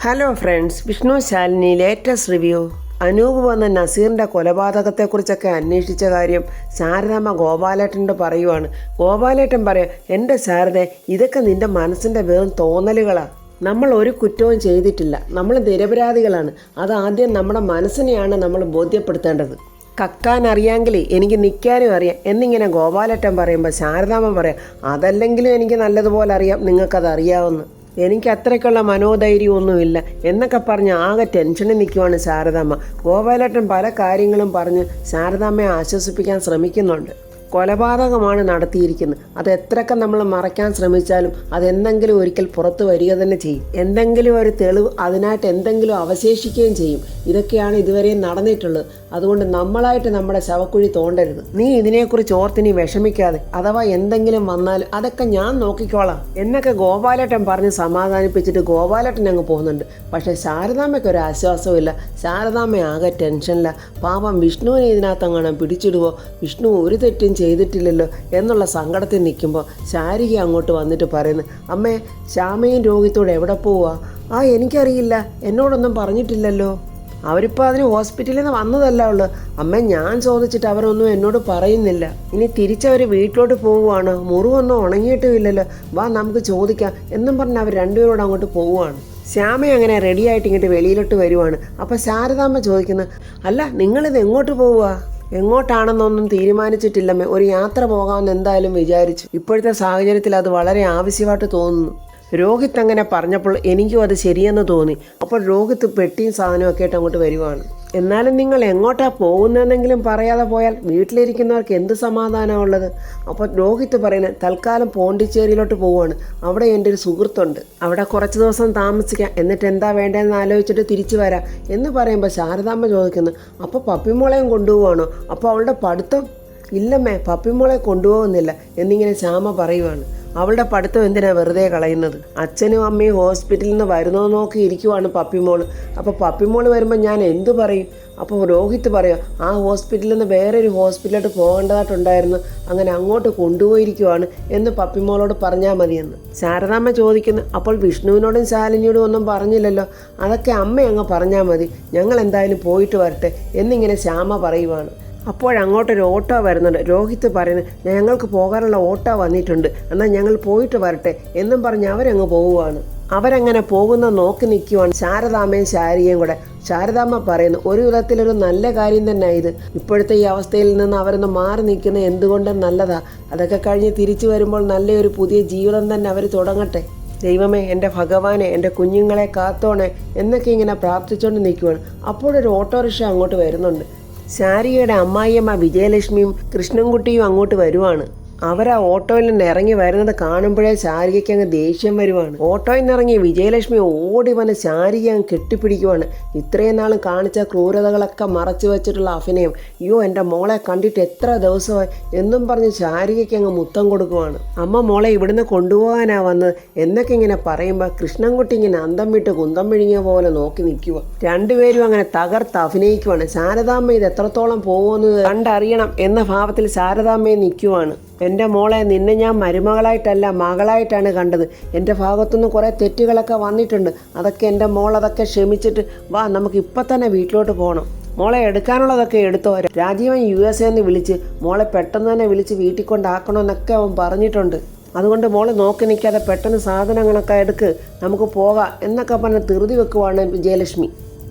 Hello friends, Vishnu Shalini latest review. Anoop വന്ന നസീറിൻ്റെ കൊലപാതകത്തെക്കുറിച്ചൊക്കെ അന്വേഷിച്ച കാര്യം ശാരദാമ്മ ഗോപാലേട്ടനോട് പറയുവാണ്. ഗോപാലേട്ടൻ പറയാം, എൻ്റെ ശാരദ, ഇതൊക്കെ നിൻ്റെ മനസ്സിൻ്റെ വെറും തോന്നലുകളാണ്. നമ്മൾ ഒരു കുറ്റവും ചെയ്തിട്ടില്ല, നമ്മൾ നിരപരാധികളാണ്. അതാദ്യം നമ്മുടെ മനസ്സിനെയാണ് നമ്മൾ ബോധ്യപ്പെടുത്തേണ്ടത്. കക്കാൻ അറിയാമെങ്കിൽ എനിക്ക് നിൽക്കാനും അറിയാം എന്നിങ്ങനെ ഗോപാലേട്ടൻ പറയുമ്പോൾ ശാരദാമ്മ പറയാം, അതല്ലെങ്കിലും എനിക്ക് നല്ലതുപോലെ അറിയാം, നിങ്ങൾക്കത് അറിയാവുന്ന. എനിക്ക് അത്രയ്ക്കുള്ള മനോധൈര്യമൊന്നുമില്ല എന്നൊക്കെ പറഞ്ഞ് ആകെ ടെൻഷനിൽ നിൽക്കുവാണ് ശാരദാമ്മ. ഗോപാലേട്ടൻ പല കാര്യങ്ങളും പറഞ്ഞ് ശാരദാമ്മയെ ആശ്വസിപ്പിക്കാൻ ശ്രമിക്കുന്നുണ്ട്. കൊലപാതകമാണ് നടത്തിയിരിക്കുന്നത്. അത് എത്രയൊക്കെ നമ്മൾ മറയ്ക്കാൻ ശ്രമിച്ചാലും അതെന്തെങ്കിലും ഒരിക്കൽ പുറത്തു വരിക തന്നെ ചെയ്യും. എന്തെങ്കിലും ഒരു തെളിവ് അതിനായിട്ട് എന്തെങ്കിലും അവശേഷിക്കുകയും ചെയ്യും. ഇതൊക്കെയാണ് ഇതുവരെയും നടന്നിട്ടുള്ളത്. അതുകൊണ്ട് നമ്മളായിട്ട് നമ്മുടെ ശവക്കുഴി തോണ്ടരുത്. നീ ഇതിനെക്കുറിച്ച് ഓർത്തിനി വിഷമിക്കാതെ, അഥവാ എന്തെങ്കിലും വന്നാലും അതൊക്കെ ഞാൻ നോക്കിക്കോളാം എന്നൊക്കെ ഗോപാലേട്ടൻ പറഞ്ഞ് സമാധാനിപ്പിച്ചിട്ട് ഗോപാലേട്ടൻ അങ്ങ് പോകുന്നുണ്ട്. പക്ഷേ ശാരദാമ്മയ്ക്ക് ഒരു ആശ്വാസമില്ല. ശാരദാമ്മ ആകെ ടെൻഷനില്ല. പാപം വിഷ്ണുവിനെ ഇതിനകത്തങ്ങനെ പിടിച്ചിടുവോ, വിഷ്ണു ഒരു തെറ്റും ചെയ്തിട്ടില്ലല്ലോ എന്നുള്ള സങ്കടത്തിൽ നിൽക്കുമ്പോൾ ശാരിക അങ്ങോട്ട് വന്നിട്ട് പറയുന്നു, അമ്മേ, ശ്യാമയും രോഹിത്തോട് എവിടെ പോവുക? എനിക്കറിയില്ല, എന്നോടൊന്നും പറഞ്ഞിട്ടില്ലല്ലോ. അവരിപ്പോൾ അതിന് ഹോസ്പിറ്റലിൽ നിന്ന് വന്നതല്ല ഉള്ളു. അമ്മ, ഞാൻ ചോദിച്ചിട്ട് അവരൊന്നും എന്നോട് പറയുന്നില്ല. ഇനി തിരിച്ചവർ വീട്ടിലോട്ട് പോവുകയാണ്. മുറിവൊന്നും ഉണങ്ങിയിട്ടുമില്ലല്ലോ, വാ നമുക്ക് ചോദിക്കാം എന്നും പറഞ്ഞ് അവർ രണ്ടുപേരോട് അങ്ങോട്ട് പോവുകയാണ്. ശ്യാമ അങ്ങനെ റെഡിയായിട്ട് ഇങ്ങോട്ട് വെളിയിലോട്ട് വരുവാണ്. അപ്പോൾ ശാരദാമ്മ ചോദിക്കുന്നു, അല്ല, നിങ്ങളിത് എങ്ങോട്ട് പോവുക? എങ്ങോട്ടാണെന്നൊന്നും തീരുമാനിച്ചിട്ടില്ലമ്മേ, ഒരു യാത്ര പോകാമെന്ന് എന്തായാലും വിചാരിച്ചു. ഇപ്പോഴത്തെ സാഹചര്യത്തിൽ അത് വളരെ ആവശ്യമായിട്ട് തോന്നുന്നു. രോഹിത് അങ്ങനെ പറഞ്ഞപ്പോൾ എനിക്കും അത് ശരിയെന്ന് തോന്നി. അപ്പോൾ രോഹിത് പെട്ടിയും സാധനമൊക്കെ ആയിട്ട് അങ്ങോട്ട് വരുവാണ്. എന്നാലും നിങ്ങൾ എങ്ങോട്ടാണ് പോകുന്നതെന്നെങ്കിലും പറയാതെ പോയാൽ വീട്ടിലിരിക്കുന്നവർക്ക് എന്ത് സമാധാനമുള്ളത്? അപ്പോൾ രോഹിത് പറയുന്നത്, തൽക്കാലം പോണ്ടിച്ചേരിയിലോട്ട് പോവുകയാണ്. അവിടെ എൻ്റെ ഒരു സുഹൃത്തുണ്ട്, അവിടെ കുറച്ച് ദിവസം താമസിക്കാം, എന്നിട്ട് എന്താ വേണ്ടതെന്ന് ആലോചിച്ചിട്ട് തിരിച്ചു വരാം എന്ന് പറയുമ്പോൾ ശാരദാമ്മ ചോദിക്കുന്നു, അപ്പോൾ പപ്പിമോളെയും കൊണ്ടുപോവാണോ? അപ്പോൾ അവളുടെ പഠിത്തം? ഇല്ലമ്മേ, പപ്പിമോളെ കൊണ്ടുപോകുന്നില്ല എന്നിങ്ങനെ ശ്യാമ പറയുവാണ്. അവളുടെ പഠിത്തം എന്തിനാണ് വെറുതെ കളയുന്നത്? അച്ഛനും അമ്മയും ഹോസ്പിറ്റലിൽ നിന്ന് വരുന്നോ നോക്കി ഇരിക്കുവാണ് പപ്പിമോൾ. അപ്പോൾ പപ്പിമോൾ വരുമ്പോൾ ഞാൻ എന്തു പറയും? അപ്പോൾ രോഹിത് പറയാം, ആ ഹോസ്പിറ്റലിൽ നിന്ന് വേറൊരു ഹോസ്പിറ്റലിലോട്ട് പോകേണ്ടതായിട്ടുണ്ടായിരുന്നു, അങ്ങനെ അങ്ങോട്ട് കൊണ്ടുപോയിരിക്കുവാണ് എന്ന് പപ്പിമോളോട് പറഞ്ഞാൽ മതിയെന്ന്. ശാരദാമ്മ ചോദിക്കുന്നു, അപ്പോൾ വിഷ്ണുവിനോടും ശാലിനിയോടും ഒന്നും പറഞ്ഞില്ലല്ലോ? അതൊക്കെ അമ്മ അങ്ങ് പറഞ്ഞാൽ മതി, ഞങ്ങൾ എന്തായാലും പോയിട്ട് വരട്ടെ എന്നിങ്ങനെ ശ്യാമ പറയുവാണ്. അപ്പോഴങ്ങോട്ടൊരു ഓട്ടോ വരുന്നുണ്ട്. രോഹിത് പറയുന്നത്, ഞങ്ങൾക്ക് പോകാനുള്ള ഓട്ടോ വന്നിട്ടുണ്ട്, എന്നാൽ ഞങ്ങൾ പോയിട്ട് വരട്ടെ എന്നും പറഞ്ഞ് അവരങ്ങ് പോവുകയാണ്. അവരങ്ങനെ പോകുന്ന നോക്കി നിൽക്കുവാണ് ശാരദാമ്മയും ശാരികയും കൂടെ. ശാരദാമ്മ പറയുന്നു, ഒരു വിധത്തിലൊരു നല്ല കാര്യം തന്നെ ഇത്. ഇപ്പോഴത്തെ ഈ അവസ്ഥയിൽ നിന്ന് അവരൊന്ന് മാറി നിൽക്കുന്നത് എന്തുകൊണ്ടും നല്ലതാ. അതൊക്കെ കഴിഞ്ഞ് തിരിച്ചു വരുമ്പോൾ നല്ലൊരു പുതിയ ജീവിതം തന്നെ അവർ തുടങ്ങട്ടെ. ദൈവമേ, എൻ്റെ ഭഗവാനെ, എൻ്റെ കുഞ്ഞുങ്ങളെ കാത്തോണേ എന്നൊക്കെ ഇങ്ങനെ പ്രാർത്ഥിച്ചുകൊണ്ട് നിൽക്കുവാണ്. അപ്പോഴൊരു ഓട്ടോറിക്ഷ അങ്ങോട്ട് വരുന്നുണ്ട്. ശാരികയുടെ അമ്മായിയമ്മ വിജയലക്ഷ്മിയും കൃഷ്ണൻകുട്ടിയും അങ്ങോട്ട് വരുവാണ്. അവരാ ഓട്ടോയിൽ നിന്ന് ഇറങ്ങി വരുന്നത് കാണുമ്പോഴേ ശാരികയ്ക്ക് അങ്ങ് ദേഷ്യം വരുവാണ്. ഓട്ടോയിൽ നിന്ന് ഇറങ്ങി വിജയലക്ഷ്മി ഓടി വന്ന് ശാരിക അങ്ങ് കെട്ടിപ്പിടിക്കുവാണ്. ഇത്രയും നാളും കാണിച്ച ക്രൂരതകളൊക്കെ മറച്ചു വെച്ചിട്ടുള്ള അഭിനയം, അയ്യോ എൻ്റെ മോളെ കണ്ടിട്ട് എത്ര ദിവസമായി എന്നും പറഞ്ഞ് ശാരികയ്ക്ക് അങ്ങ് മുത്തം കൊടുക്കുവാണ്. അമ്മ, മോളെ ഇവിടുന്ന് കൊണ്ടുപോകാനാ വന്നത് എന്നൊക്കെ ഇങ്ങനെ പറയുമ്പോൾ കൃഷ്ണൻകുട്ടി ഇങ്ങനെ അന്തം വിട്ട് കുന്തം വിഴുങ്ങിയ പോലെ നോക്കി നിൽക്കുക. രണ്ടുപേരും അങ്ങനെ തകർത്ത് അഭിനയിക്കുവാണ്. ശാരദാമ്മ ഇത് എത്രത്തോളം പോകുമെന്ന് കണ്ടറിയണം എന്ന ഭാവത്തിൽ ശാരദാമ്മയെ നിൽക്കുവാണ്. എൻ്റെ മോളെ, നിന്നെ ഞാൻ മരുമകളായിട്ടല്ല മകളായിട്ടാണ് കണ്ടത്. എൻ്റെ ഭാഗത്തുനിന്ന് കുറേ തെറ്റുകളൊക്കെ വന്നിട്ടുണ്ട്. അതൊക്കെ എൻ്റെ മോളതൊക്കെ ക്ഷമിച്ചിട്ട് വാ, നമുക്ക് ഇപ്പം തന്നെ വീട്ടിലോട്ട് പോകണം. മോളെ എടുക്കാനുള്ളതൊക്കെ എടുത്തോ. രാജീവൻ USA നിന്ന് വിളിച്ച് മോളെ പെട്ടെന്ന് തന്നെ വിളിച്ച് വീട്ടിൽ കൊണ്ടാക്കണമെന്നൊക്കെ അവൻ പറഞ്ഞിട്ടുണ്ട്. അതുകൊണ്ട് മോള് നോക്കി നിൽക്കാതെ പെട്ടെന്ന് സാധനങ്ങളൊക്കെ എടുക്ക്, നമുക്ക് പോകാം എന്നൊക്കെ പറഞ്ഞ് ധൃതി വെക്കുവാണ് വിജയലക്ഷ്മി.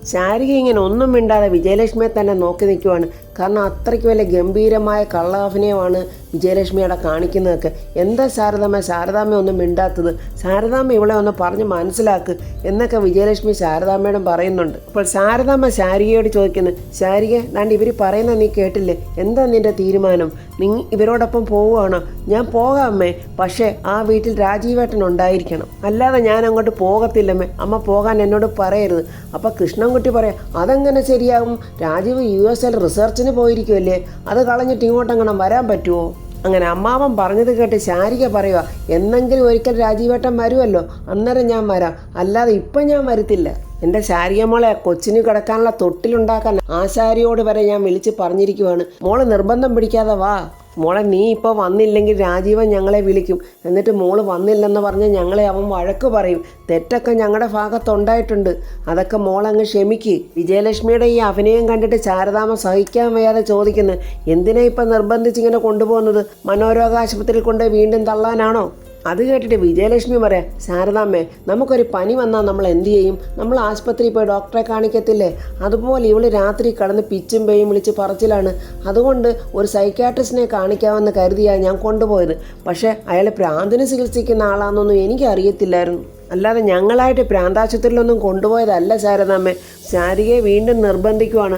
ശാരിക ഇങ്ങനെ ഒന്നും മിണ്ടാതെ വിജയലക്ഷ്മിയെ തന്നെ നോക്കി നിൽക്കുവാണ്. കാരണം അത്രയ്ക്ക് വലിയ ഗംഭീരമായ കള്ളാഭിനയമാണ് വിജയലക്ഷ്മിയുടെ കാണിക്കുന്നതൊക്കെ. എന്താ ശാരദാമ്മ ഒന്നും മിണ്ടാത്തത്? ശാരദാമ്മ ഇവളെ ഒന്ന് പറഞ്ഞ് മനസ്സിലാക്ക് എന്നൊക്കെ വിജയലക്ഷ്മി ശാരദാമ്മയോടും പറയുന്നുണ്ട്. അപ്പോൾ ശാരദാമ്മ ശാരികയോട് ചോദിക്കുന്നു, ശാരിക, ദാണ്ട് ഇവർ പറയുന്നത് നീ കേട്ടില്ലേ? എന്താ നിൻ്റെ തീരുമാനം? നീ ഇവരോടൊപ്പം പോവുകയാണോ? ഞാൻ പോകാമേ, പക്ഷേ ആ വീട്ടിൽ രാജീവേട്ടൻ ഉണ്ടായിരിക്കണം, അല്ലാതെ ഞാൻ അങ്ങോട്ട് പോകത്തില്ലമ്മേ. അമ്മ പോകാൻ എന്നോട് പറയരുത്. അപ്പോൾ കൃഷ്ണൻകുട്ടി പറയാം, അതെങ്ങനെ ശരിയാകും? രാജീവ് USA റിസർച്ചിന് പോയിരിക്കുമല്ലേ, അത് കളഞ്ഞിട്ട് ഇങ്ങോട്ടങ്ങനെ വരാൻ പറ്റുമോ? അങ്ങനെ അമ്മാവൻ പറഞ്ഞത് കേട്ട് ശാരിക പറയുക, എന്നെങ്കിലും ഒരിക്കൽ രാജീവേട്ടൻ വരുമല്ലോ, അന്നേരം ഞാൻ വരാം, അല്ലാതെ ഇപ്പം ഞാൻ വരത്തില്ല. എൻ്റെ ശാരിക മോളെ കൊച്ചിന് കിടക്കാനുള്ള തൊട്ടിലുണ്ടാക്കാൻ ആശാരിയോട് വരെ ഞാൻ വിളിച്ച് പറഞ്ഞിരിക്കുവാണ്. മോള് നിർബന്ധം പിടിക്കാതെ വാ. മോളെ നീ ഇപ്പോൾ വന്നില്ലെങ്കിൽ രാജീവൻ ഞങ്ങളെ വിളിക്കും. എന്നിട്ട് മോള് വന്നില്ലെന്ന് പറഞ്ഞ് ഞങ്ങളെ അവൻ വഴക്ക് പറയും. തെറ്റൊക്കെ ഞങ്ങളുടെ ഭാഗത്തുണ്ടായിട്ടുണ്ട്. അതൊക്കെ മോളങ്ങ് ക്ഷമിക്ക്. വിജയലക്ഷ്മിയുടെ ഈ അഭിനയം കണ്ടിട്ട് ശാരദാമ്മ സഹിക്കാൻ വയ്യാതെ ചോദിക്കുന്നു, എന്തിനാ ഇപ്പം നിർബന്ധിച്ചിങ്ങനെ കൊണ്ടുപോകുന്നത്? മനോരോഗാശുപത്രിയിൽ കൊണ്ട് വീണ്ടും തള്ളാനാണോ? അത് കേട്ടിട്ട് വിജയലക്ഷ്മി പറയാം, ശാരദാമ്മേ, നമുക്കൊരു പനി വന്നാൽ നമ്മൾ എന്ത് ചെയ്യും? നമ്മൾ ആശുപത്രിയിൽ പോയി ഡോക്ടറെ കാണിക്കത്തില്ലേ? അതുപോലെ ഇവള് രാത്രി കടന്ന് പിച്ചും പേയും വിളിച്ച് പറച്ചിലാണ്. അതുകൊണ്ട് ഒരു സൈക്യാട്രിസ്റ്റിനെ കാണിക്കാമെന്ന് കരുതിയാണ് ഞാൻ കൊണ്ടുപോയത്. പക്ഷേ അയാൾ ഭ്രാന്തിന് ചികിത്സിക്കുന്ന ആളാണെന്നൊന്നും എനിക്കറിയത്തില്ലായിരുന്നു. അല്ലാതെ ഞങ്ങളായിട്ട് പ്രാന്താശുപത്രിയിലൊന്നും കൊണ്ടുപോയതല്ല ശാരദാമ്മേ. ശാരികയെ വീണ്ടും നിർബന്ധിക്കുവാണ്.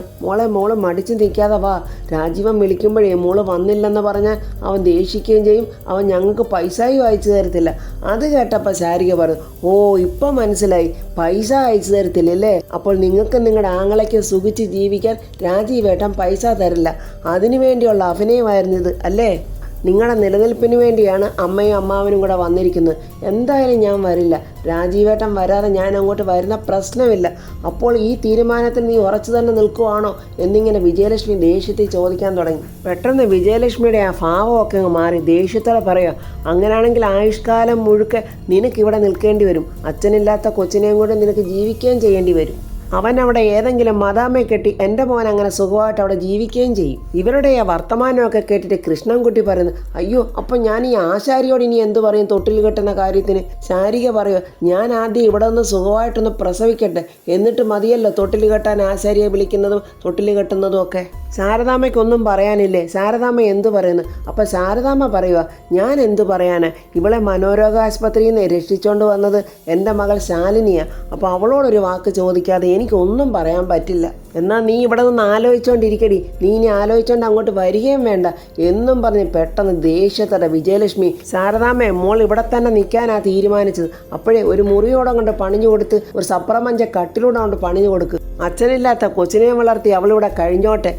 മോള് മടിച്ചു നിൽക്കാതെ വാ. രാജീവൻ വിളിക്കുമ്പോഴേ മോള് വന്നില്ലെന്ന് പറഞ്ഞാൽ അവൻ ദേഷിക്കുകയും ചെയ്യും. അവൻ ഞങ്ങൾക്ക് പൈസയും അയച്ചു തരത്തില്ല. അത് കേട്ടപ്പോൾ ശാരിക പറഞ്ഞു, ഓ ഇപ്പം മനസ്സിലായി, പൈസ അയച്ചു തരത്തില്ലല്ലേ? അപ്പോൾ നിങ്ങൾക്ക് നിങ്ങളുടെ ആങ്ങളയ്ക്ക് സുഖിച്ച് ജീവിക്കാൻ രാജീവേട്ടൻ പൈസ തരില്ല. അതിനു വേണ്ടിയുള്ള അഭിനയമായിരുന്നത് അല്ലേ? നിങ്ങളുടെ നിലനിൽപ്പിന് വേണ്ടിയാണ് അമ്മയും അമ്മാവനും കൂടെ വന്നിരിക്കുന്നത്. എന്തായാലും ഞാൻ വരില്ല. രാജീവേട്ടൻ വരാതെ ഞാൻ അങ്ങോട്ട് വരുന്ന പ്രശ്നമില്ല. അപ്പോൾ ഈ തീരുമാനത്തിൽ നീ ഉറച്ചു തന്നെ നിൽക്കുവാണോ എന്നിങ്ങനെ വിജയലക്ഷ്മി ദേഷ്യത്തിൽ ചോദിക്കാൻ തുടങ്ങി. പെട്ടെന്ന് വിജയലക്ഷ്മിയുടെ ആ ഭാവമൊക്കെ അങ്ങ് മാറി ദേഷ്യത്തോടെ പറയുക, അങ്ങനെയാണെങ്കിൽ ആയുഷ്കാലം മുഴുക്കെ നിനക്കിവിടെ നിൽക്കേണ്ടി വരും. അച്ഛനില്ലാത്ത കൊച്ചിനെയും കൂടെ നിനക്ക് ജീവിക്കുകയും ചെയ്യേണ്ടി വരും. അവൻ അവിടെ ഏതെങ്കിലും മദാമയെ കെട്ടി എൻ്റെ മോൻ അങ്ങനെ സുഖമായിട്ട് അവിടെ ജീവിക്കുകയും ചെയ്യും. ഇവരുടെ ആ വർത്തമാനമൊക്കെ കേട്ടിട്ട് കൃഷ്ണൻകുട്ടി പറയുന്നു, അയ്യോ അപ്പം ഞാൻ ഈ ആശാരിയോട് ഇനി എന്ത് പറയും തൊട്ടിൽ കെട്ടുന്ന കാര്യത്തിന്? ശാരിക പറയുക, ഞാൻ ആദ്യം ഇവിടെ നിന്ന് സുഖമായിട്ടൊന്ന് പ്രസവിക്കട്ടെ, എന്നിട്ട് മതിയല്ലോ തൊട്ടിൽ കെട്ടാൻ ആശാരിയെ വിളിക്കുന്നതും തൊട്ടിൽ കെട്ടുന്നതും ഒക്കെ. ശാരദാമ്മയ്ക്കൊന്നും പറയാനില്ലേ? ശാരദാമ്മ എന്തു പറയുന്നു? അപ്പം ശാരദാമ്മ പറയുക, ഞാൻ എന്തു പറയാനാ? ഇവളെ മനോരോഗാശുപത്രിയിൽ നിന്ന് രക്ഷിച്ചുകൊണ്ട് വന്നത് എൻ്റെ മകൾ ശാലിനിയാണ്. അപ്പോൾ അവളോടൊരു വാക്ക് ചോദിക്കാതെ എനിക്കൊന്നും പറയാൻ പറ്റില്ല. എന്നാൽ നീ ഇവിടെ നിന്ന് ആലോചിച്ചുകൊണ്ടിരിക്കടി, നീ ഇനി ആലോചിച്ചുകൊണ്ട് അങ്ങോട്ട് വരികയും വേണ്ട എന്നും പറഞ്ഞ് പെട്ടെന്ന് ദേഷ്യത്തോടെ വിജയലക്ഷ്മി, ശാരദാമ്മേ, മോൾ ഇവിടെ തന്നെ നിൽക്കാനാ തീരുമാനിച്ചത്. അപ്പോഴേ ഒരു മുറിയോടെ കൊണ്ട് പണിഞ്ഞു കൊടുത്ത് ഒരു സപ്രമഞ്ച കട്ടിലൂടെ കൊണ്ട് പണിഞ്ഞു കൊടുക്ക്. അച്ഛനില്ലാത്ത കൊച്ചിനെയും വളർത്തി അവളിവിടെ കഴിഞ്ഞോട്ടെ.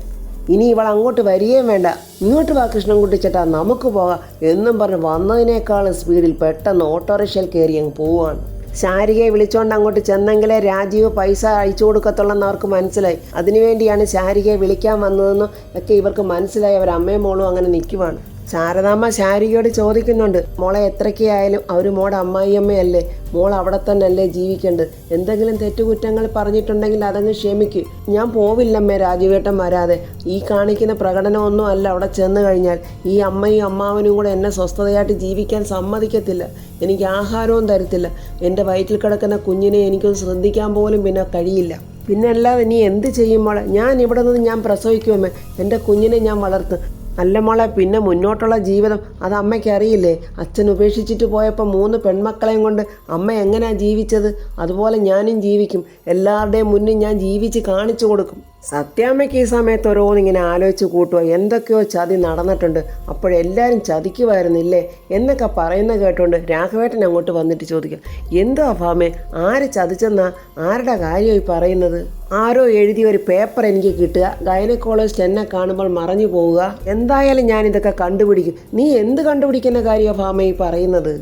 ഇനി ഇവൾ അങ്ങോട്ട് വരികയും വേണ്ട. ഇങ്ങോട്ട് വാ കൃഷ്ണൻകുട്ടി ചേട്ടാ, നമുക്ക് പോകാം എന്നും പറഞ്ഞ് വന്നതിനേക്കാളും സ്പീഡിൽ പെട്ടെന്ന് ഓട്ടോറിക്ഷയിൽ കയറി അങ്ങ് പോവുകയാണ്. ശാരികയെ വിളിച്ചുകൊണ്ട് അങ്ങോട്ട് ചെന്നെങ്കിലേ രാജീവ് പൈസ അയച്ചു കൊടുക്കത്തുള്ളെന്ന് അവർക്ക് മനസ്സിലായി. അതിനുവേണ്ടിയാണ് ശാരികയെ വിളിക്കാൻ വന്നതെന്നും ഒക്കെ ഇവർക്ക് മനസ്സിലായി. അവർ അമ്മയും മോളും അങ്ങനെ നിൽക്കുവാണ്. ശാരദാമ്മ ശാരികയോട് ചോദിക്കുന്നുണ്ട്, മോളെ എത്രയ്ക്കായാലും അവർ മോടെ അമ്മായിയമ്മയല്ലേ, മോൾ അവിടെ തന്നെ അല്ലേ ജീവിക്കേണ്ടത്? എന്തെങ്കിലും തെറ്റുകുറ്റങ്ങൾ പറഞ്ഞിട്ടുണ്ടെങ്കിൽ അതങ്ങ് ക്ഷമിക്കും. ഞാൻ പോവില്ലമ്മേ രാജീവേട്ടൻ വരാതെ. ഈ കാണിക്കുന്ന പ്രകടനമൊന്നും അല്ല അവിടെ ചെന്ന് കഴിഞ്ഞാൽ. ഈ അമ്മയും അമ്മാവനും കൂടെ എന്നെ സ്വസ്ഥതയായിട്ട് ജീവിക്കാൻ സമ്മതിക്കത്തില്ല. എനിക്ക് ആഹാരവും തരത്തില്ല. എൻ്റെ വയറ്റിൽ കിടക്കുന്ന കുഞ്ഞിനെ എനിക്കൊന്ന് ശ്രദ്ധിക്കാൻ പോലും പിന്നെ കഴിയില്ല. പിന്നെ അല്ലാതെ നീ എന്ത് ചെയ്യും മോളെ? ഞാൻ ഇവിടെ നിന്ന് ഞാൻ പ്രസവിക്കുമമ്മേ, എൻ്റെ കുഞ്ഞിനെ ഞാൻ വളർത്തും. അല്ല മോളെ, പിന്നെ മുന്നോട്ടുള്ള ജീവിതം അത് അമ്മയ്ക്ക് അറിയില്ലേ? അച്ഛൻ ഉപേക്ഷിച്ചിട്ട് പോയപ്പോൾ 3 പെൺമക്കളെയും കൊണ്ട് അമ്മ എങ്ങനെയാണ് ജീവിച്ചത്? അതുപോലെ ഞാനും ജീവിക്കും. എല്ലാവരുടെയും മുന്നിൽ ഞാൻ ജീവിച്ച് കാണിച്ചു കൊടുക്കും. സത്യാമ്മയ്ക്ക് ഈ സമയത്ത് ഓരോന്നിങ്ങനെ ആലോചിച്ച് കൂട്ടുക, എന്തൊക്കെയോ ചതി നടന്നിട്ടുണ്ട്, അപ്പോഴെല്ലാവരും ചതിക്കുമായിരുന്നില്ലേ എന്നൊക്കെ പറയുന്ന കേട്ടുകൊണ്ട് രാഘവേട്ടൻ അങ്ങോട്ട് വന്നിട്ട് ചോദിക്കുക, എന്തോ അഭാമേ, ആര് ചതിച്ചെന്നാ? ആരുടെ കാര്യമായി പറയുന്നത്? ആരോ എഴുതിയ ഒരു പേപ്പർ എനിക്ക് കിട്ടുക, ഗൈനക്കോളജിസ്റ്റ് എന്നെ കാണുമ്പോൾ മറഞ്ഞു പോവുക. എന്തായാലും ഞാനിതൊക്കെ കണ്ടുപിടിക്കും. നീ എന്ത് കണ്ടുപിടിക്കുന്ന കാര്യമാണ് ഭാമ ഈ പറയുന്നത്?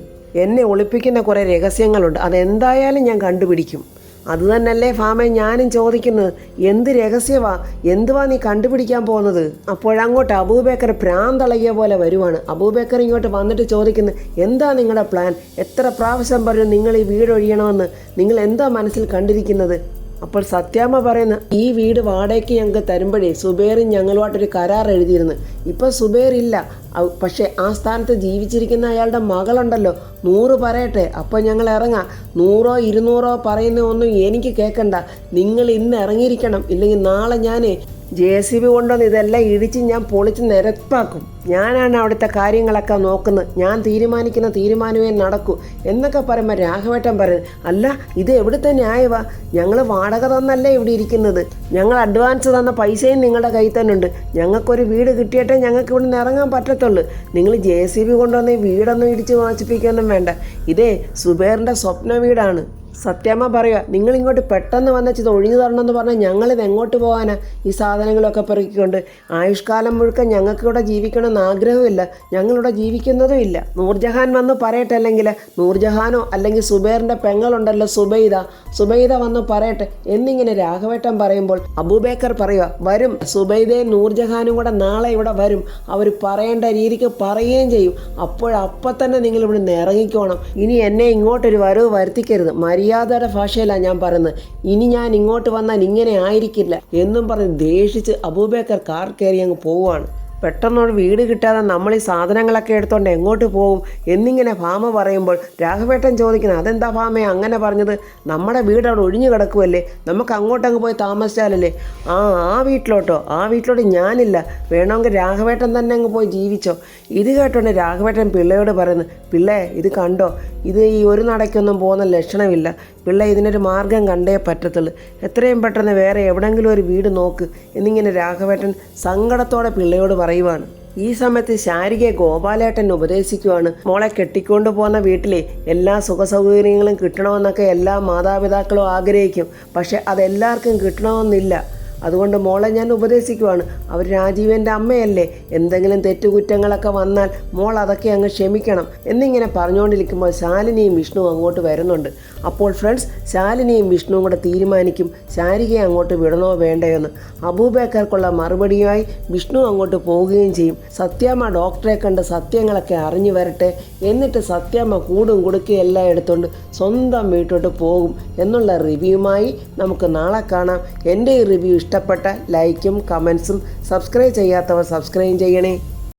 എന്നെ ഒളിപ്പിക്കുന്ന കുറേ രഹസ്യങ്ങളുണ്ട്, അതെന്തായാലും ഞാൻ കണ്ടുപിടിക്കും. അതുതന്നല്ലേ ഭാമ ഞാനും ചോദിക്കുന്നത്, എന്ത് രഹസ്യവാ, എന്തുവാ നീ കണ്ടുപിടിക്കാൻ പോകുന്നത്? അപ്പോഴങ്ങോട്ട് അബൂബക്കർ ഭ്രാന്തളകിയ പോലെ വരുവാണ്. അബൂബക്കർ ഇങ്ങോട്ട് വന്നിട്ട് ചോദിക്കുന്നു, എന്താ നിങ്ങളുടെ പ്ലാൻ? എത്ര പ്രാവശ്യം പറഞ്ഞു നിങ്ങൾ ഈ വീട് ഒഴിയണമെന്ന്? നിങ്ങൾ എന്താ മനസ്സിൽ കണ്ടിരിക്കുന്നത്? അപ്പോൾ സത്യാമ്മ പറയുന്ന, ഈ വീട് വാടകയ്ക്ക് ഞങ്ങൾക്ക് തരുമ്പോഴേ സുബൈറും ഞങ്ങളുമായിട്ടൊരു കരാർ എഴുതിയിരുന്നു. ഇപ്പം സുബൈർ ഇല്ല, പക്ഷേ ആ സ്ഥാനത്ത് ജീവിച്ചിരിക്കുന്ന അയാളുടെ മകളുണ്ടല്ലോ, 100 പറയട്ടെ, അപ്പം ഞങ്ങൾ ഇറങ്ങാം. 100 200 പറയുന്ന ഒന്നും എനിക്ക് കേൾക്കണ്ട. നിങ്ങൾ ഇന്ന് ഇറങ്ങിയിരിക്കണം, ഇല്ലെങ്കിൽ നാളെ ഞാൻ JCB കൊണ്ടുവന്ന് ഇതെല്ലാം ഇടിച്ച് ഞാൻ പൊളിച്ച് നിരപ്പാക്കും. ഞാനാണ് അവിടുത്തെ കാര്യങ്ങളൊക്കെ നോക്കുന്നത്. ഞാൻ തീരുമാനിക്കുന്ന തീരുമാനമേ നടക്കൂ എന്നൊക്കെ പറയുമ്പോൾ രാഘവേട്ടൻ പറയുന്നത്, അല്ല ഇത് എവിടുത്തെ ന്യായവാ? ഞങ്ങൾ വാടക തന്നല്ലേ ഇവിടെ ഇരിക്കുന്നത്. ഞങ്ങൾ അഡ്വാൻസ് തന്ന പൈസയും നിങ്ങളുടെ കയ്യിൽ തന്നെ ഉണ്ട്. ഞങ്ങൾക്കൊരു വീട് കിട്ടിയിട്ടേ ഞങ്ങൾക്ക് ഇവിടെ നിന്ന് ഇറങ്ങാൻ പറ്റത്തുള്ളൂ. നിങ്ങൾ JCB കൊണ്ടുവന്ന് ഈ വീടൊന്നും ഇടിച്ച് നശിപ്പിക്കുകയൊന്നും വേണ്ട. ഇതേ സുബൈറിൻ്റെ സ്വപ്ന വീടാണ്. സത്യമ്മ പറയുക, നിങ്ങളിങ്ങോട്ട് പെട്ടെന്ന് വന്നിട്ട് ഇത് ഒഴിഞ്ഞു തരണമെന്ന് പറഞ്ഞാൽ ഞങ്ങളിത് എങ്ങോട്ട് പോകാനാ ഈ സാധനങ്ങളൊക്കെ പെറുക്കിക്കൊണ്ട്? ആയുഷ്കാലം മുഴുക്ക ഞങ്ങൾക്ക് ഇവിടെ ജീവിക്കണമെന്ന് ആഗ്രഹമില്ല, ഞങ്ങളിവിടെ ജീവിക്കുന്നതും ഇല്ല. നൂർജഹാൻ വന്ന് പറയട്ടെ, അല്ലെങ്കിൽ നൂർജഹാനോ അല്ലെങ്കിൽ സുബൈറിൻ്റെ പെങ്ങളുണ്ടല്ലോ സുബൈദ വന്ന് പറയട്ടെ എന്നിങ്ങനെ രാഘവേട്ടൻ പറയുമ്പോൾ അബൂബക്കർ പറയുക, വരും, സുബൈദയും നൂർജഹാനും കൂടെ നാളെ ഇവിടെ വരും, അവർ പറയേണ്ട രീതിക്ക് പറയുകയും ചെയ്യും. അപ്പം തന്നെ നിങ്ങൾ ഇവിടെ നിന്ന് ഇറങ്ങിക്കോണം. ഇനി എന്നെ ഇങ്ങോട്ടൊരു വരവ് വരുത്തിക്കരുത്, മര്യാദയുടെ ഭാഷയിലാണ് ഞാൻ പറയുന്നത്. ഇനി ഞാൻ ഇങ്ങോട്ട് വന്നാൽ ഇങ്ങനെ ആയിരിക്കില്ല എന്നും പറഞ്ഞ് ദേഷിച്ച് അബൂബക്കർ കാർ കയറി അങ്ങ് പോവുകയാണ്. പെട്ടെന്നൊരു വീട് കിട്ടാതെ നമ്മൾ ഈ സാധനങ്ങളൊക്കെ എടുത്തോണ്ട് എങ്ങോട്ട് പോകും എന്നിങ്ങനെ ഭാമ പറയുമ്പോൾ രാഘവേട്ടൻ ചോദിക്കണം, അതെന്താ ഭാമയെ അങ്ങനെ പറഞ്ഞത്? നമ്മുടെ വീട് അവിടെ ഒഴിഞ്ഞു കിടക്കുമല്ലേ, നമുക്ക് അങ്ങോട്ടങ്ങ് പോയി താമസിച്ചാലല്ലേ? ആ വീട്ടിലോട്ട് ഞാനില്ല, വേണമെങ്കിൽ രാഘവേട്ടൻ തന്നെ അങ്ങ് പോയി ജീവിച്ചോ. ഇത് കേട്ടോണ്ട് രാഘവേട്ടൻ പിള്ളയോട് പറയുന്നു, പിള്ളേ ഇത് കണ്ടോ, ഇത് ഈ ഒരു നടയ്ക്കൊന്നും പോകുന്ന ലക്ഷണമില്ല പിള്ളേ, ഇതിനൊരു മാർഗം കണ്ടേ പറ്റത്തുള്ളൂ, എത്രയും പെട്ടെന്ന് വേറെ എവിടെയെങ്കിലും ഒരു വീട് നോക്ക് എന്നിങ്ങനെ രാഘവേട്ടൻ സങ്കടത്തോടെ പിള്ളയോട് പറയുവാണ്. ഈ സമയത്ത് ശാരികയെ ഗോപാലേട്ടൻ ഉപദേശിക്കുവാണ്, മോളെ കെട്ടിക്കൊണ്ട് പോകുന്ന വീട്ടിലെ എല്ലാ സുഖസൗകര്യങ്ങളും കിട്ടണമെന്നൊക്കെ എല്ലാ മാതാപിതാക്കളും ആഗ്രഹിക്കും, പക്ഷെ അതെല്ലാവർക്കും കിട്ടണമെന്നില്ല. അതുകൊണ്ട് മോളെ ഞാൻ ഉപദേശിക്കുവാണ്, അവർ രാജീവൻ്റെ അമ്മയല്ലേ, എന്തെങ്കിലും തെറ്റുകുറ്റങ്ങളൊക്കെ വന്നാൽ മോൾ അതൊക്കെ അങ്ങ് ക്ഷമിക്കണം എന്നിങ്ങനെ പറഞ്ഞുകൊണ്ടിരിക്കുമ്പോൾ ശാലിനിയും വിഷ്ണു അങ്ങോട്ട് വരുന്നുണ്ട്. അപ്പോൾ ഫ്രണ്ട്സ്, ശാലിനിയും വിഷ്ണുവും കൂടെ തീരുമാനിക്കും ശാരികയെ അങ്ങോട്ട് വിടണോ വേണ്ടയോ എന്ന്. അബൂബക്കർക്കുള്ള മറുപടിയായി വിഷ്ണു അങ്ങോട്ട് പോവുകയും ചെയ്യും. സത്യമ്മ ഡോക്ടറെ കണ്ട് സത്യങ്ങളൊക്കെ അറിഞ്ഞു വരട്ടെ, എന്നിട്ട് സത്യമ്മ കൂടും കുടുക്കുകയും എല്ലാം എടുത്തുകൊണ്ട് സ്വന്തം വീട്ടോട്ട് പോകും എന്നുള്ള റിവ്യൂമായി നമുക്ക് നാളെ കാണാം. എൻ്റെ ഈ റിവ്യൂ ഇഷ്ടപ്പെട്ട ലൈക്കും കമൻസും, സബ്സ്ക്രൈബ് ചെയ്യാത്തവർ സബ്സ്ക്രൈബ് ചെയ്യണേ.